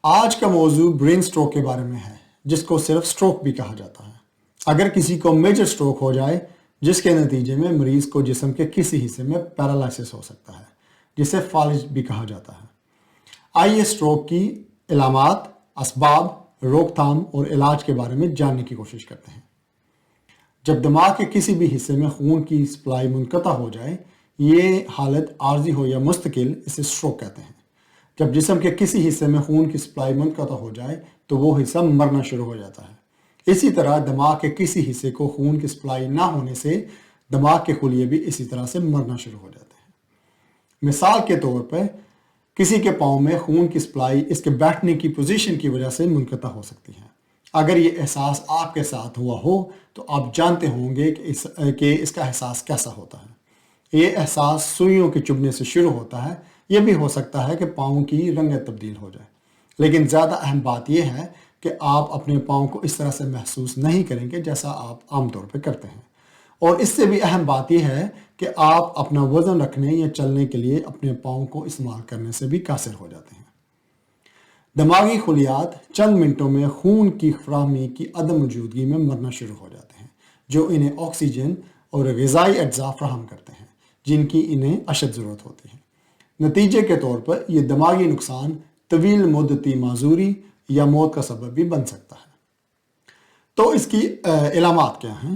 آج کا موضوع برین سٹروک کے بارے میں ہے، جس کو صرف سٹروک بھی کہا جاتا ہے۔ اگر کسی کو میجر سٹروک ہو جائے جس کے نتیجے میں مریض کو جسم کے کسی حصے میں پیرالائسس ہو سکتا ہے، جسے فالج بھی کہا جاتا ہے۔ آئیے سٹروک کی علامات، اسباب، روک تھام اور علاج کے بارے میں جاننے کی کوشش کرتے ہیں۔ جب دماغ کے کسی بھی حصے میں خون کی سپلائی منقطع ہو جائے، یہ حالت عارضی ہو یا مستقل، اسے سٹروک کہتے ہیں۔ جب جسم کے کسی حصے میں خون کی سپلائی منقطع ہو جائے تو وہ حصہ مرنا شروع ہو جاتا ہے۔ اسی طرح دماغ کے کسی حصے کو خون کی سپلائی نہ ہونے سے دماغ کے خلیے بھی اسی طرح سے مرنا شروع ہو جاتے ہیں۔ مثال کے طور پر کسی کے پاؤں میں خون کی سپلائی اس کے بیٹھنے کی پوزیشن کی وجہ سے منقطع ہو سکتی ہے۔ اگر یہ احساس آپ کے ساتھ ہوا ہو تو آپ جانتے ہوں گے کہ اس کا احساس کیسا ہوتا ہے۔ یہ احساس سوئیوں کے چبھنے سے شروع ہوتا ہے۔ یہ بھی ہو سکتا ہے کہ پاؤں کی رنگت تبدیل ہو جائے، لیکن زیادہ اہم بات یہ ہے کہ آپ اپنے پاؤں کو اس طرح سے محسوس نہیں کریں گے جیسا آپ عام طور پہ کرتے ہیں، اور اس سے بھی اہم بات یہ ہے کہ آپ اپنا وزن رکھنے یا چلنے کے لیے اپنے پاؤں کو استعمال کرنے سے بھی قاصر ہو جاتے ہیں۔ دماغی خلیات چند منٹوں میں خون کی فراہمی کی عدم موجودگی میں مرنا شروع ہو جاتے ہیں، جو انہیں آکسیجن اور غذائی اجزاء فراہم کرتے ہیں جن کی انہیں اشد ضرورت ہوتی ہے۔ نتیجے کے طور پر یہ دماغی نقصان طویل مدتی معذوری یا موت کا سبب بھی بن سکتا ہے۔ تو اس کی علامات کیا ہیں؟